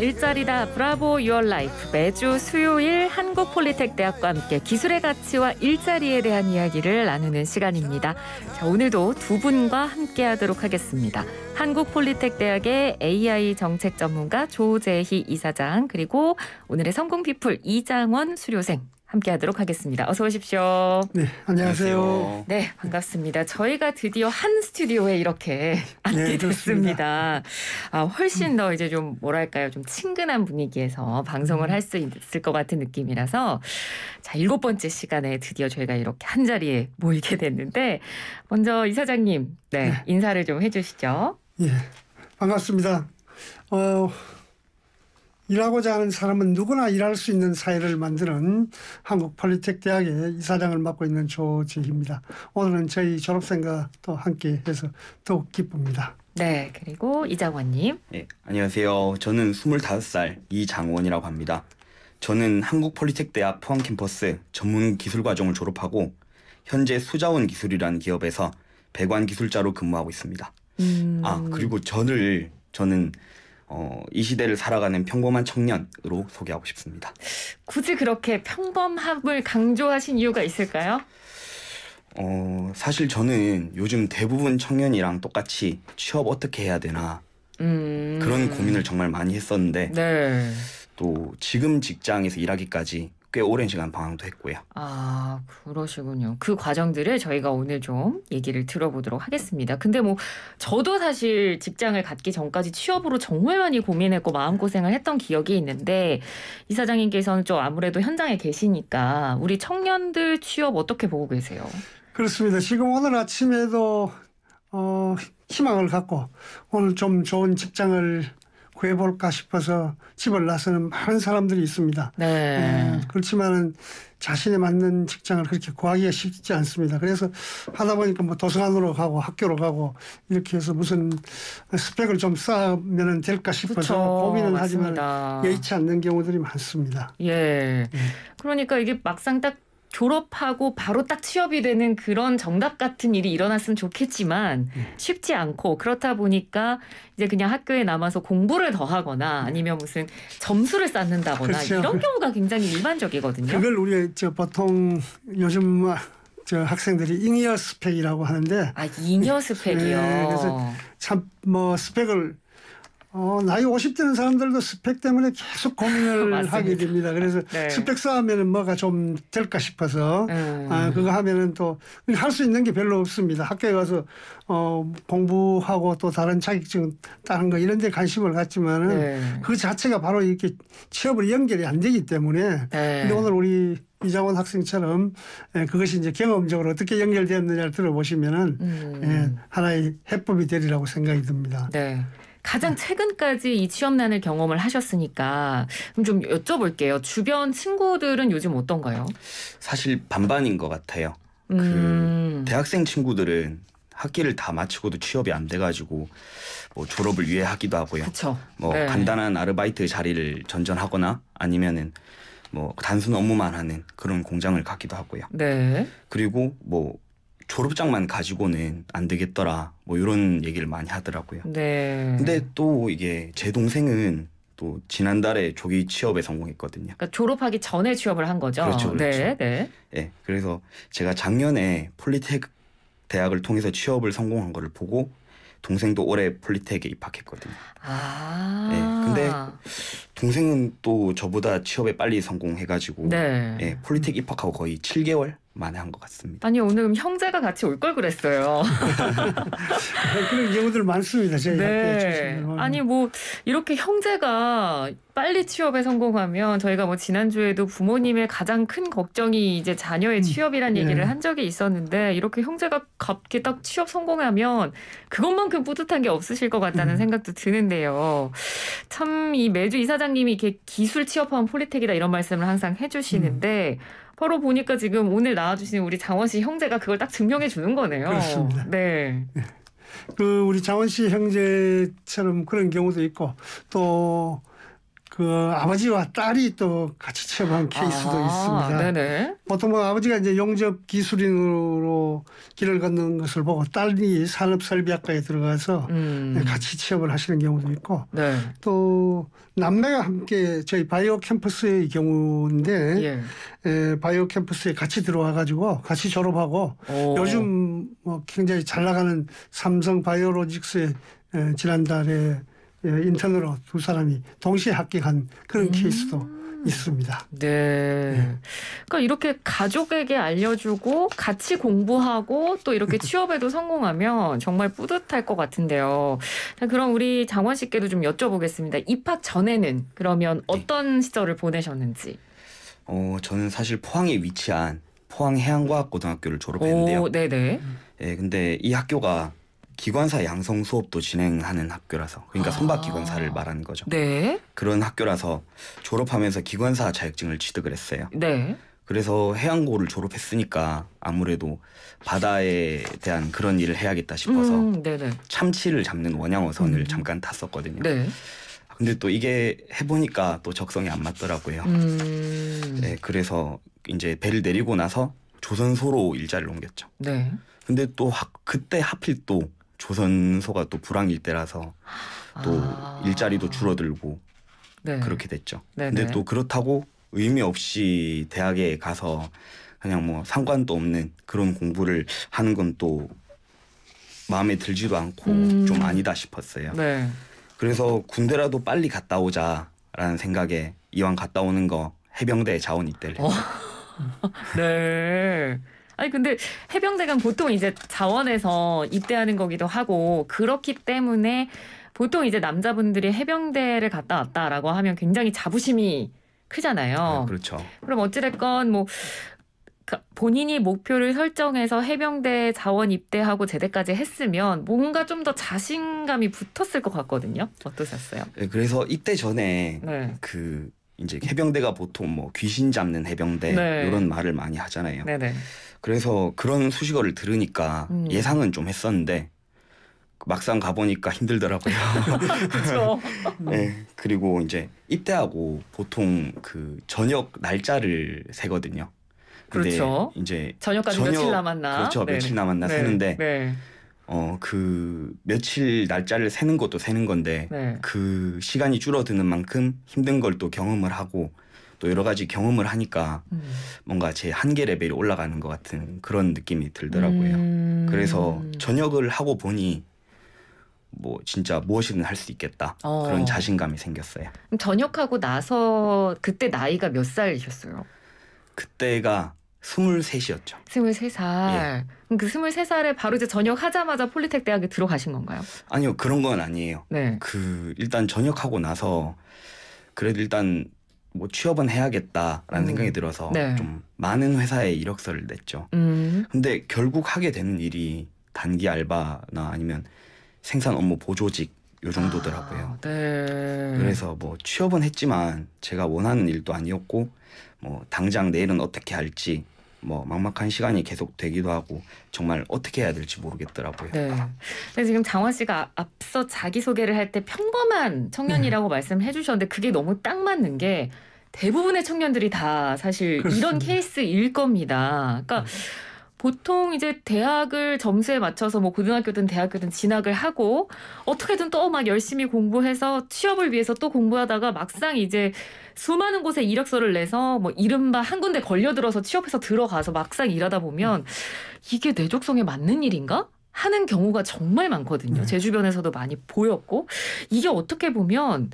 일자리다 브라보 유얼 라이프. 매주 수요일 한국폴리텍대학과 함께 기술의 가치와 일자리에 대한 이야기를 나누는 시간입니다. 자, 오늘도 두 분과 함께하도록 하겠습니다. 한국폴리텍대학의 AI 정책 전문가 조재희 이사장, 그리고 오늘의 성공피플 이장원 수료생 함께하도록 하겠습니다. 어서 오십시오. 네, 안녕하세요. 네, 반갑습니다. 저희가 드디어 한 스튜디오에 이렇게 앉게 됐습니다. 훨씬 더 이제 좀 뭐랄까요, 좀 친근한 분위기에서 방송을 할 수 있을 것 같은 느낌이라서 자, 7번째 시간에 드디어 저희가 이렇게 한 자리에 모이게 됐는데 먼저 이사장님, 네. 인사를 좀 해주시죠. 예, 반갑습니다. 일하고자 하는 사람은 누구나 일할 수 있는 사회를 만드는 한국폴리텍대학의 이사장을 맡고 있는 조재희입니다. 오늘은 저희 졸업생과 또 함께해서 더욱 기쁩니다. 네, 그리고 이장원님. 네, 안녕하세요. 저는 25살 이장원이라고 합니다. 저는 한국폴리텍대학 포항캠퍼스 전문기술과정을 졸업하고 현재 수자원기술이라는 기업에서 배관기술자로 근무하고 있습니다. 그리고 저는 이 시대를 살아가는 평범한 청년으로 소개하고 싶습니다. 굳이 그렇게 평범함을 강조하신 이유가 있을까요? 사실 저는 요즘 대부분 청년이랑 똑같이 취업 어떻게 해야 되나 그런 고민을 정말 많이 했었는데 네. 또 지금 직장에서 일하기까지 꽤 오랜 시간 방황도 했고요. 아, 그러시군요. 그 과정들을 저희가 오늘 좀 얘기를 들어보도록 하겠습니다. 근데 뭐 저도 사실 직장을 갖기 전까지 취업으로 정말 많이 고민했고 마음고생을 했던 기억이 있는데 이사장님께서는 좀 아무래도 현장에 계시니까 우리 청년들 취업 어떻게 보고 계세요? 그렇습니다. 지금 오늘 아침에도 희망을 갖고 오늘 좀 좋은 직장을 구해볼까 싶어서 집을 나서는 많은 사람들이 있습니다. 네. 그렇지만은 자신에 맞는 직장을 그렇게 구하기가 쉽지 않습니다. 그래서 하다 보니까 뭐 도서관으로 가고 학교로 가고 이렇게 해서 무슨 스펙을 좀 쌓으면 될까 싶어서 그쵸, 고민은 맞습니다. 하지만 여의치 않는 경우들이 많습니다. 예. 그러니까 이게 막상 딱 졸업하고 바로 딱 취업이 되는 그런 정답 같은 일이 일어났으면 좋겠지만 쉽지 않고 그렇다 보니까 이제 그냥 학교에 남아서 공부를 더 하거나 아니면 무슨 점수를 쌓는다거나 그렇죠. 이런 경우가 굉장히 일반적이거든요. 그걸 우리 보통 요즘 학생들이 잉여 스펙이라고 하는데 잉여 스펙이요. 네, 그래서 참 스펙을 나이 50 되는 사람들도 스펙 때문에 계속 고민을 하게 됩니다. 그래서 네. 스펙 쌓으면 뭐가 좀 될까 싶어서 그거 하면은 또 할 수 있는 게 별로 없습니다. 학교에 가서 공부하고 또 다른 자격증 따는 거 이런 데 관심을 갖지만은 그 자체가 바로 이렇게 취업으로 연결이 안 되기 때문에 근데 오늘 우리 이장원 학생처럼 그것이 이제 경험적으로 어떻게 연결되었느냐를 들어보시면은 하나의 해법이 되리라고 생각이 듭니다. 네. 가장 최근까지 이 취업난을 경험을 하셨으니까 그럼 좀 여쭤볼게요. 주변 친구들은 요즘 어떤가요? 사실 반반인 것 같아요. 대학생 친구들은 학기를 다 마치고도 취업이 안 돼가지고 뭐 졸업을 위해 하기도 하고요. 그쵸. 뭐 간단한 아르바이트 자리를 전전하거나 아니면은 뭐 단순 업무만 하는 그런 공장을 갖기도 하고요. 네. 그리고 뭐 졸업장만 가지고는 안 되겠더라 뭐 이런 얘기를 많이 하더라고요. 네. 근데 또 이게 제 동생은 또 지난달에 조기 취업에 성공했거든요. 그러니까 졸업하기 전에 취업을 한 거죠. 그렇죠. 네, 네. 네, 그래서 제가 작년에 폴리텍 대학을 통해서 취업을 성공한 거를 보고 동생도 올해 폴리텍에 입학했거든요. 네, 근데 동생은 또 저보다 취업에 빨리 성공해가지고 폴리텍 입학하고 거의 7개월 만에 한 것 같습니다. 아니 오늘 형제가 같이 올 걸 그랬어요. 그런 경우들 많습니다. 저희 네. 아니 뭐 이렇게 형제가 빨리 취업에 성공하면 저희가 뭐 지난주에도 부모님의 가장 큰 걱정이 이제 자녀의 취업이란 얘기를 한 적이 있었는데 이렇게 형제가 갑자기 딱 취업 성공하면 그것만큼 뿌듯한 게 없으실 것 같다는 생각도 드는데요. 참 이 매주 이사장님이 이렇게 기술 취업하면 폴리텍이다 이런 말씀을 항상 해주시는데 바로 보니까 지금 오늘 나와주신 우리 장원 씨 형제가 그걸 딱 증명해 주는 거네요. 그렇습니다. 네. 우리 장원 씨 형제처럼 그런 경우도 있고 또 그 아버지와 딸이 또 같이 취업한 케이스도 있습니다. 네네. 보통 뭐 아버지가 이제 용접 기술인으로 길을 걷는 것을 보고 딸이 산업설비학과에 들어가서 같이 취업을 하시는 경우도 있고 네. 또 남매가 함께 저희 바이오 캠퍼스의 경우인데 바이오 캠퍼스에 같이 들어와 가지고 같이 졸업하고 요즘 뭐 굉장히 잘 나가는 삼성 바이오로직스에 지난달에 인턴으로 두 사람이 동시에 합격한 그런 케이스도 있습니다. 네. 그러니까 이렇게 가족에게 알려주고 같이 공부하고 또 이렇게 취업에도 성공하면 정말 뿌듯할 것 같은데요. 자, 그럼 우리 장원 씨께도 좀 여쭤보겠습니다. 입학 전에는 그러면 어떤 시절을 보내셨는지. 저는 사실 포항에 위치한 포항해양과학고등학교를 졸업했는데요. 네네. 예, 근데 이 학교가 기관사 양성 수업도 진행하는 학교라서 그러니까 선박 기관사를 말하는 거죠. 네. 그런 학교라서 졸업하면서 기관사 자격증을 취득을 했어요. 네. 그래서 해양고를 졸업했으니까 아무래도 바다에 대한 그런 일을 해야겠다 싶어서 네네. 참치를 잡는 원양어선을 잠깐 탔었거든요. 네. 근데 또 이게 해보니까 또 적성에 안 맞더라고요. 네, 그래서 이제 배를 내리고 나서 조선소로 일자리를 옮겼죠. 네. 근데 또 그때 하필 또 조선소가 또 불황일 때라서 또 일자리도 줄어들고 네. 그렇게 됐죠. 네네. 근데 또 그렇다고 의미 없이 대학에 가서 그냥 뭐 상관도 없는 그런 공부를 하는 건 또 마음에 들지도 않고 좀 아니다 싶었어요. 네. 그래서 군대라도 빨리 갔다 오자라는 생각에 이왕 갔다 오는 거 해병대 자원 입대를 했죠. 네. 아니 근데 해병대가 보통 이제 자원에서 입대하는 거기도 하고 그렇기 때문에 보통 이제 남자분들이 해병대를 갔다 왔다라고 하면 굉장히 자부심이 크잖아요. 그렇죠. 그럼 어찌됐건 뭐 본인이 목표를 설정해서 해병대 자원 입대하고 제대까지 했으면 뭔가 좀 더 자신감이 붙었을 것 같거든요. 어떠셨어요? 네, 그래서 입대 전에 네. 그 이제 해병대가 보통 뭐 귀신 잡는 해병대 네. 이런 말을 많이 하잖아요. 네네. 그래서 그런 수식어를 들으니까 예상은 좀 했었는데 막상 가보니까 힘들더라고요. 그렇죠. 네, 그리고 이제 입대하고 보통 그 저녁 날짜를 세거든요. 근데 그렇죠. 이제 저녁까지 며칠 남았나? 그렇죠. 네네. 며칠 남았나 네. 세는데 네. 그 며칠 날짜를 세는 것도 세는 건데 네. 그 시간이 줄어드는 만큼 힘든 걸 또 경험을 하고 또 여러 가지 경험을 하니까 뭔가 제 한계 레벨이 올라가는 것 같은 그런 느낌이 들더라고요. 그래서 전역을 하고 보니 뭐 진짜 무엇이든 할 수 있겠다 그런 자신감이 생겼어요. 그럼 전역하고 나서 그때 나이가 몇 살이셨어요? 그때가 23이었죠. 23살. 예. 그럼 그 23살에 바로 이제 전역하자마자 폴리텍 대학에 들어가신 건가요? 아니요, 그런 건 아니에요. 네. 일단 전역하고 나서 그래도 일단 뭐 취업은 해야겠다라는 생각이 들어서 네. 좀 많은 회사에 이력서를 냈죠. 근데 결국 하게 되는 일이 단기 알바나 아니면 생산 업무 보조직 요 정도더라고요. 네. 그래서 뭐 취업은 했지만 제가 원하는 일도 아니었고 뭐 당장 내일은 어떻게 할지 뭐 막막한 시간이 계속 되기도 하고 정말 어떻게 해야 될지 모르겠더라고요. 네. 근데 지금 장원 씨가 앞서 자기소개를 할 때 평범한 청년이라고 말씀해 주셨는데 그게 너무 딱 맞는 게 대부분의 청년들이 다 사실 그렇습니다. 이런 케이스일 겁니다. 그러니까 보통 이제 대학을 점수에 맞춰서 뭐 고등학교든 대학교든 진학을 하고 어떻게든 또 막 열심히 공부해서 취업을 위해서 또 공부하다가 막상 이제 수많은 곳에 이력서를 내서 뭐 이른바 한 군데 걸려들어서 취업해서 들어가서 막상 일하다 보면 이게 내 적성에 맞는 일인가? 하는 경우가 정말 많거든요. 제 주변에서도 많이 보였고 이게 어떻게 보면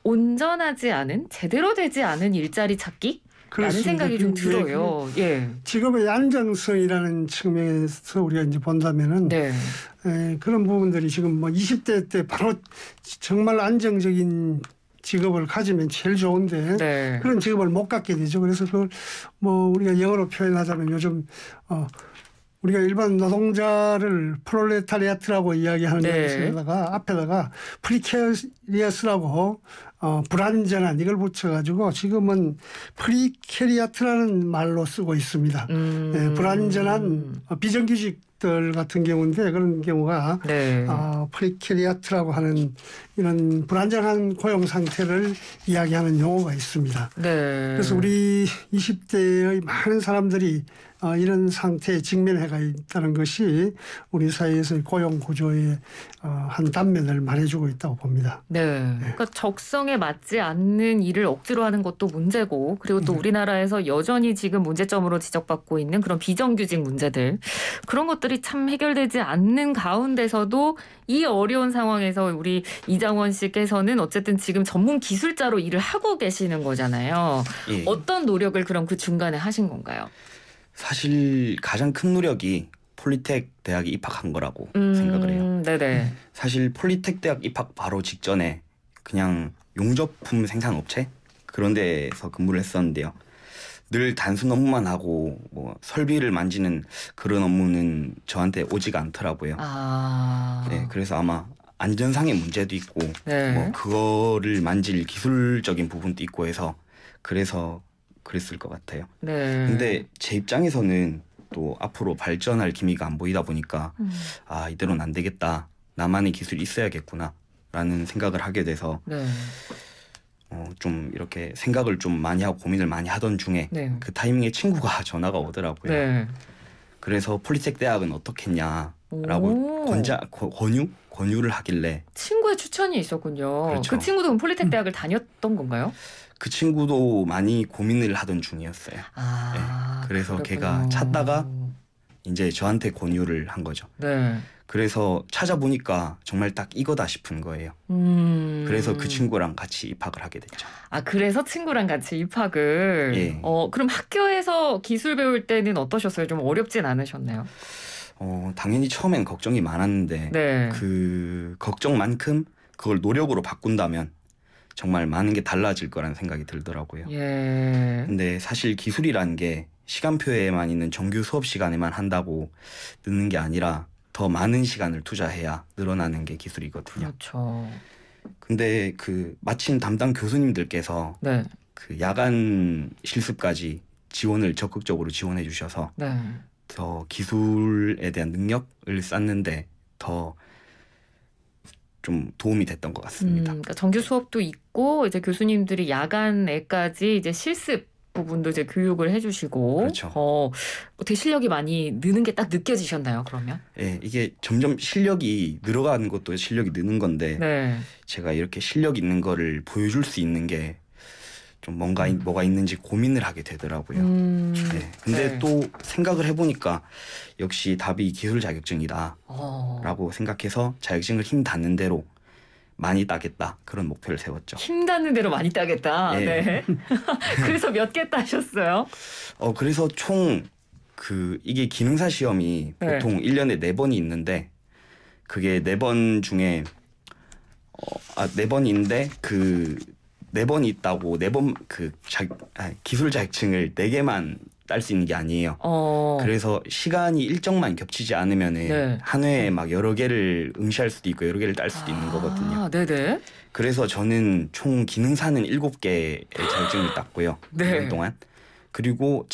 온전하지 않은 제대로 되지 않은 일자리 찾기? 라는 생각이 좀 들어요. 예. 직업의 안정성이라는 측면에서 우리가 이제 본다면은 네. 그런 부분들이 지금 뭐 20대 때 바로 정말 안정적인 직업을 가지면 제일 좋은데 네. 그런 직업을 못 갖게 되죠. 그래서 그걸 뭐 우리가 영어로 표현하자면 요즘 우리가 일반 노동자를 프롤레타리아트라고 이야기하는 네. 것에다가 앞에다가 프리케리어스라고 불안전한 이걸 붙여가지고 지금은 프리캐리아트라는 말로 쓰고 있습니다. 네, 불안전한 비정규직들 같은 경우인데 그런 경우가 네. 프리캐리아트라고 하는 이런 불안정한 고용 상태를 이야기하는 용어가 있습니다. 네. 그래서 우리 20대의 많은 사람들이 이런 상태에 직면해가 있다는 것이 우리 사회에서의 고용 구조의 한 단면을 말해주고 있다고 봅니다. 네. 그러니까 적성에 맞지 않는 일을 억지로 하는 것도 문제고 그리고 또 우리나라에서 여전히 지금 문제점으로 지적받고 있는 그런 비정규직 문제들 그런 것들이 참 해결되지 않는 가운데서도 이 어려운 상황에서 우리 이장원 씨께서는 어쨌든 지금 전문 기술자로 일을 하고 계시는 거잖아요. 예. 어떤 노력을 그럼 그 중간에 하신 건가요? 사실 가장 큰 노력이 폴리텍 대학에 입학한 거라고 생각을 해요. 네네. 사실 폴리텍 대학 입학 바로 직전에 그냥 용접품 생산 업체 그런 데서 근무를 했었는데요. 늘 단순 업무만 하고 뭐 설비를 만지는 그런 업무는 저한테 오지가 않더라고요. 네, 그래서 아마 안전상의 문제도 있고 네. 뭐 그거를 만질 기술적인 부분도 있고 해서 그래서 그랬을 것 같아요. 네. 근데 제 입장에서는 또 앞으로 발전할 기미가 안 보이다 보니까 이대로는 안 되겠다. 나만의 기술이 있어야겠구나 라는 생각을 하게 돼서 네. 좀 이렇게 생각을 좀 많이 하고 고민을 많이 하던 중에 네. 그 타이밍에 친구가 전화가 오더라고요. 네. 그래서 폴리텍 대학은 어떻겠냐라고 권유를 하길래 친구의 추천이 있었군요. 그렇죠. 그 친구도 그럼 폴리텍 대학을 다녔던 건가요? 그 친구도 많이 고민을 하던 중이었어요. 네. 그래서 그렇군요. 걔가 찾다가 이제 저한테 권유를 한 거죠. 네. 그래서 찾아보니까 정말 딱 이거다 싶은 거예요. 그래서 그 친구랑 같이 입학을 하게 됐죠. 그래서 친구랑 같이 입학을. 예. 그럼 학교에서 기술 배울 때는 어떠셨어요? 좀 어렵진 않으셨나요? 당연히 처음엔 걱정이 많았는데 네. 그 걱정만큼 그걸 노력으로 바꾼다면 정말 많은 게 달라질 거라는 생각이 들더라고요. 예. 근데 사실 기술이라는 게 시간표에만 있는 정규 수업 시간에만 한다고 느는 게 아니라 더 많은 시간을 투자해야 늘어나는 게 기술이거든요. 그렇죠. 근데 그 마침 담당 교수님들께서 네. 그 야간 실습까지 적극적으로 지원해 주셔서 네. 더 기술에 대한 능력을 쌓는데 더 좀 도움이 됐던 것 같습니다. 그러니까 정규 수업도 있고 이제 교수님들이 야간에까지 이제 실습 부분도 이제 교육을 해주시고, 그렇죠. 어떻게 실력이 많이 느는 게 딱 느껴지셨나요? 그러면? 네, 이게 점점 실력이 늘어가는 것도 실력이 느는 건데 네. 제가 이렇게 실력 있는 거를 보여줄 수 있는 게 좀 뭐가 있는지 고민을 하게 되더라고요. 네. 근데 네. 또 생각을 해보니까 역시 답이 기술 자격증이다라고 생각해서 자격증을 힘 닿는 대로 많이 따겠다 그런 목표를 세웠죠. 힘 닿는 대로 많이 따겠다. 예. 네. 그래서 몇 개 따셨어요? 그래서 총 이게 기능사 시험이 네. 보통 1년에 4번이 있는데 그게 4번 중에 4번인데 그 4번이 있다고 4번 기술 자격증을 4개만 딸 수 있는 게 아니에요. 그래서 시간이 일정만 겹치지 않으면은 네. 한 회에 막 여러 개를 응시할 수도 있고 여러 개를 딸 수도 있는 거거든요. 네네. 그래서 저는 총 기능사는 7개의 자격증을 땄고요. 네. 1년 동안. 그리고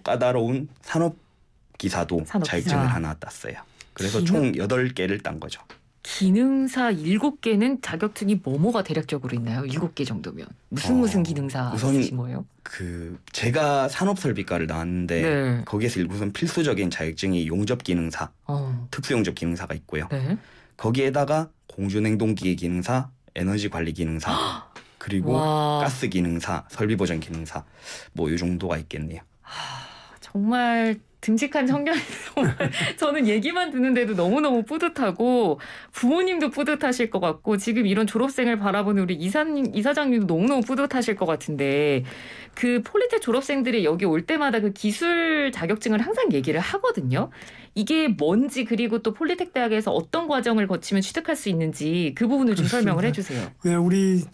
까다로운 산업기사도 자격증을 하나 땄어요. 그래서 총 8개를 딴 거죠. 기능사 7개는 자격증이 뭐가 대략적으로 있나요? 7개 정도면. 무슨 기능사 쓰신 거예요? 제가 산업설비과를 나왔는데 네. 거기에서 우선 필수적인 자격증이 용접기능사, 특수용접기능사가 있고요. 네. 거기에다가 공준행동기계기능사, 에너지관리기능사, 그리고 가스기능사, 설비보전기능사 뭐 이 정도가 있겠네요. 정말 듬직한 청년이 정말 저는 얘기만 듣는데도 너무너무 뿌듯하고 부모님도 뿌듯하실 것 같고 지금 이런 졸업생을 바라보는 우리 이사장님도 너무너무 뿌듯하실 것 같은데 그 폴리텍 졸업생들이 여기 올 때마다 그 기술 자격증을 항상 얘기를 하거든요. 이게 뭔지 그리고 또 폴리텍 대학에서 어떤 과정을 거치면 취득할 수 있는지 그 부분을 좀 설명을 해주세요. 네, 우리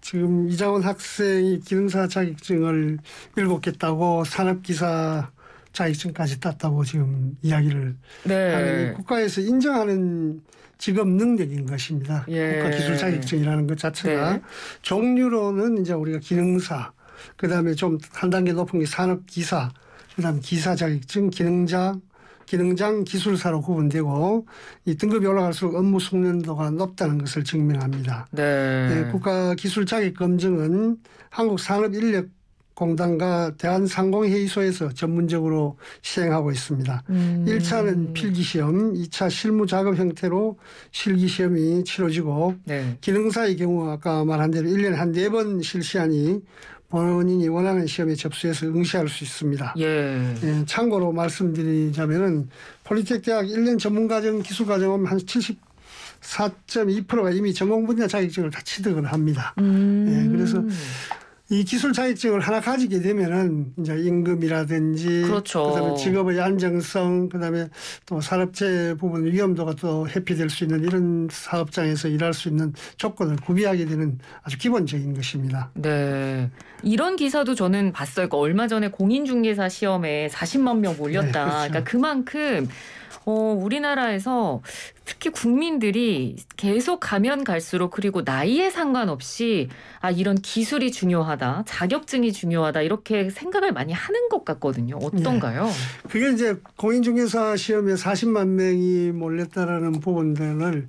지금 이장원 학생이 기능사 자격증을 7개 따고 산업기사 자격증까지 땄다고 지금 이야기를 네. 하는 국가에서 인정하는 직업 능력인 것입니다. 예. 국가 기술 자격증이라는 것 자체가 네. 종류로는 이제 우리가 기능사, 그다음에 좀 한 단계 높은 게 산업기사, 그다음 기사 자격증, 기능장 기술사로 구분되고 이 등급이 올라갈수록 업무 숙련도가 높다는 것을 증명합니다. 네. 네, 국가 기술 자격 검증은 한국산업인력공단과 대한상공회의소에서 전문적으로 시행하고 있습니다. 1차는 필기시험, 2차 실무 작업 형태로 실기시험이 치러지고 네. 기능사의 경우 아까 말한 대로 1년에 한 4번 실시하니 본인이 원하는 시험에 접수해서 응시할 수 있습니다. 예. 예, 참고로 말씀드리자면은 폴리텍 대학 1년 전문과정 기술과정은 한 74.2%가 이미 전공 분야 자격증을 다 취득을 합니다. 예, 그래서 이 기술 자격증을 하나 가지게 되면은 이제 임금이라든지 그렇죠. 그다음에 직업의 안정성, 그다음에 또 산업재해 부분 위험도가 또 회피될 수 있는 이런 사업장에서 일할 수 있는 조건을 구비하게 되는 아주 기본적인 것입니다. 네. 이런 기사도 저는 봤어요. 그러니까 얼마 전에 공인중개사 시험에 40만 명 몰렸다. 네, 그렇죠. 그러니까 그만큼 우리나라에서 특히 국민들이 계속 가면 갈수록 그리고 나이에 상관없이 이런 기술이 중요하다, 자격증이 중요하다 이렇게 생각을 많이 하는 것 같거든요. 어떤가요? 네. 그게 이제 공인중개사 시험에 40만 명이 몰렸다라는 부분들을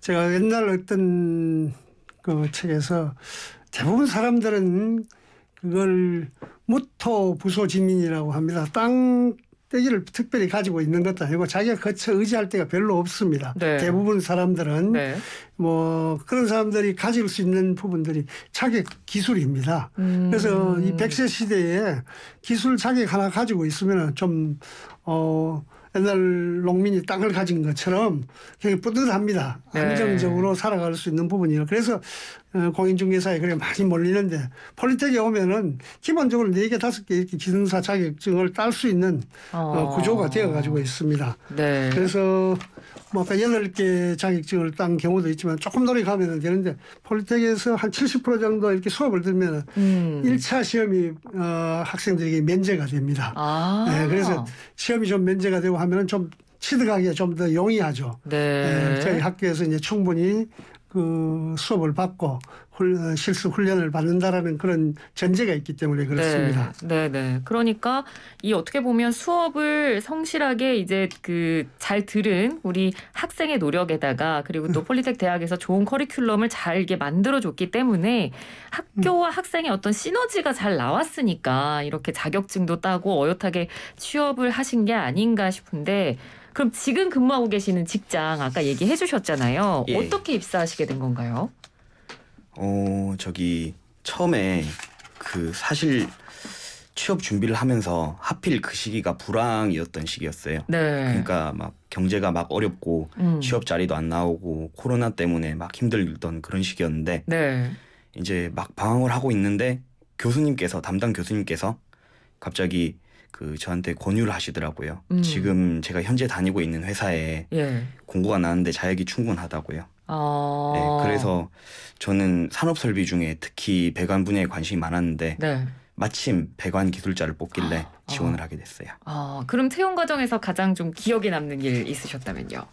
제가 옛날 어떤 그 책에서 대부분 사람들은 그걸 무토 부소지민이라고 합니다. 땅 떼기를 특별히 가지고 있는 것도 아니고 자기가 거쳐 의지할 데가 별로 없습니다. 네. 대부분 사람들은 네. 뭐 그런 사람들이 가질 수 있는 부분들이 자격 기술입니다. 그래서 이 100세 시대에 기술 자격 하나 가지고 있으면 좀 옛날 농민이 땅을 가진 것처럼 굉장히 뿌듯합니다. 네. 안정적으로 살아갈 수 있는 부분이에요. 그래서 공인중개사에 그렇게 많이 몰리는데 폴리텍에 오면은 기본적으로 4개, 5개 이렇게 기능사 자격증을 딸 수 있는 구조가 되어 가지고 있습니다. 네. 그래서 뭐 아까 8개 자격증을 딴 경우도 있지만 조금 노력하면 되는데 폴리텍에서 한 70% 정도 이렇게 수업을 들면 1차 시험이 학생들에게 면제가 됩니다. 네, 그래서 시험이 좀 면제가 되고 하면 좀 취득하기가 좀 더 용이하죠. 네. 저희 학교에서 이제 충분히 그 수업을 받고 실습 훈련을 받는다라는 그런 전제가 있기 때문에 그렇습니다. 네, 네. 그러니까 이 어떻게 보면 수업을 성실하게 이제 그 잘 들은 우리 학생의 노력에다가 그리고 또 폴리텍 대학에서 좋은 커리큘럼을 잘 이게 만들어줬기 때문에 학교와 학생의 어떤 시너지가 잘 나왔으니까 이렇게 자격증도 따고 어엿하게 취업을 하신 게 아닌가 싶은데. 그럼 지금 근무하고 계시는 직장 아까 얘기해 주셨잖아요. 예. 어떻게 입사하시게 된 건가요? 저기 처음에 그 사실 취업 준비를 하면서 하필 그 시기가 불황이었던 시기였어요. 네. 그러니까 막 경제가 막 어렵고 취업 자리도 안 나오고 코로나 때문에 막 힘들던 그런 시기였는데 네. 이제 막 방황을 하고 있는데 담당 교수님께서 갑자기 그 저한테 권유를 하시더라고요. 지금 제가 현재 다니고 있는 회사에 예. 공고가 나왔는데 자격이 충분하다고요. 네, 그래서 저는 산업 설비 중에 특히 배관 분야에 관심이 많았는데 네. 마침 배관 기술자를 뽑길래 지원을 하게 됐어요. 그럼 채용 과정에서 가장 좀 기억에 남는 일 있으셨다면요?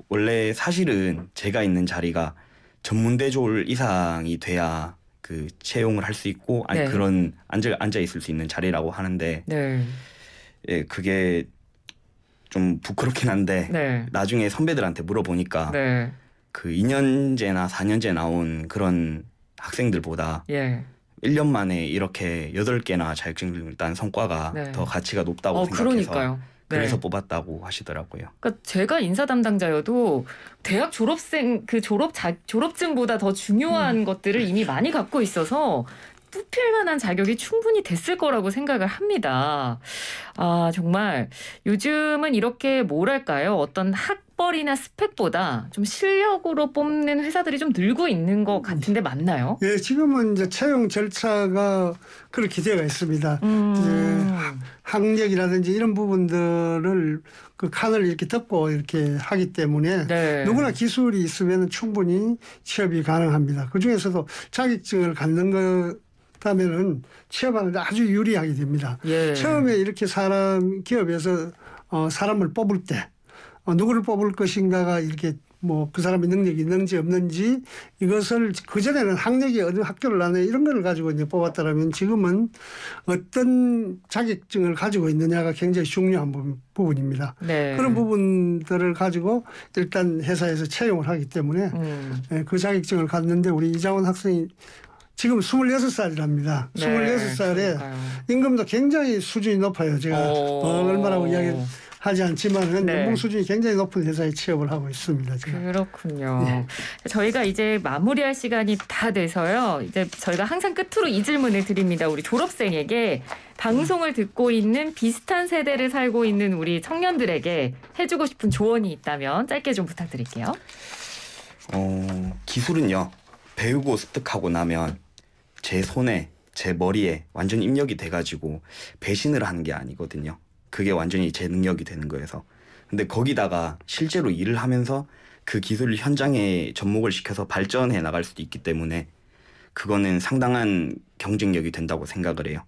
원래 사실은 제가 있는 자리가 전문대졸 이상이 돼야 그 채용을 할 수 있고 아니 네. 그런 앉아 있을 수 있는 자리라고 하는데 네. 예, 그게 좀 부끄럽긴 한데 네. 나중에 선배들한테 물어보니까 네. 그 2년제나 4년제 나온 그런 학생들보다 예. 1년 만에 이렇게 8개나 자격증을 딴 성과가 네. 더 가치가 높다고 생각해서 그러니까요. 그래서 네. 뽑았다고 하시더라고요. 그러니까 제가 인사 담당자여도 대학 졸업생 그 졸업증보다 더 중요한 것들을 이미 많이 갖고 있어서 뽑힐 만한 자격이 충분히 됐을 거라고 생각을 합니다. 정말 요즘은 이렇게 뭐랄까요? 어떤 학벌이나 스펙보다 좀 실력으로 뽑는 회사들이 좀 늘고 있는 것 같은데 맞나요? 예, 지금은 이제 채용 절차가 그렇게 되어 있습니다. 이제 학력이라든지 이런 부분들을 그 칸을 이렇게 덮고 이렇게 하기 때문에 네. 누구나 기술이 있으면 충분히 취업이 가능합니다. 그 중에서도 자격증을 갖는 다음에는 취업하는데 아주 유리하게 됩니다. 예. 처음에 이렇게 기업에서 사람을 뽑을 때 누구를 뽑을 것인가가 이렇게 뭐 그 사람의 능력이 있는지 없는지 이것을 그전에는 학력이 어느 학교를 나네 이런 걸 가지고 이제 뽑았다면 지금은 어떤 자격증을 가지고 있느냐가 굉장히 중요한 부분입니다. 네. 그런 부분들을 가지고 일단 회사에서 채용을 하기 때문에 그 자격증을 갖는데 우리 이장원 학생이 지금 26살이랍니다. 네, 26살에 그러니까요. 임금도 굉장히 수준이 높아요. 제가 얼마라고 이야기하지 않지만 네. 연봉 수준이 굉장히 높은 회사에 취업을 하고 있습니다. 지금. 그렇군요. 네. 저희가 이제 마무리할 시간이 다 돼서요. 이제 저희가 항상 끝으로 이 질문을 드립니다. 우리 졸업생에게 방송을 듣고 있는 비슷한 세대를 살고 있는 우리 청년들에게 해주고 싶은 조언이 있다면 짧게 좀 부탁드릴게요. 기술은요. 배우고 습득하고 나면 제 손에 제 머리에 완전 입력이 돼가지고 배신을 하는 게 아니거든요. 그게 완전히 제 능력이 되는 거여서. 근데 거기다가 실제로 일을 하면서 그 기술을 현장에 접목을 시켜서 발전해 나갈 수도 있기 때문에 그거는 상당한 경쟁력이 된다고 생각을 해요.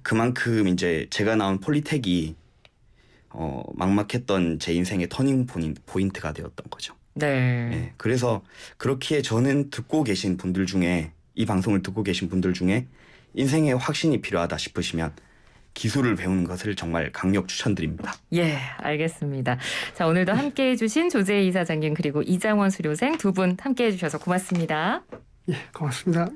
그만큼 이제 제가 나온 폴리텍이 막막했던 제 인생의 터닝 포인트가 되었던 거죠. 네. 그래서 그렇기에 저는 듣고 계신 분들 중에 이 방송을 듣고 계신 분들 중에 인생에 확신이 필요하다 싶으시면 기술을 배우는 것을 정말 강력 추천드립니다. 예, 알겠습니다. 자, 오늘도 함께해 주신 조재희 이사장님 그리고 이장원 수료생 두 분 함께해 주셔서 고맙습니다. 예, 고맙습니다.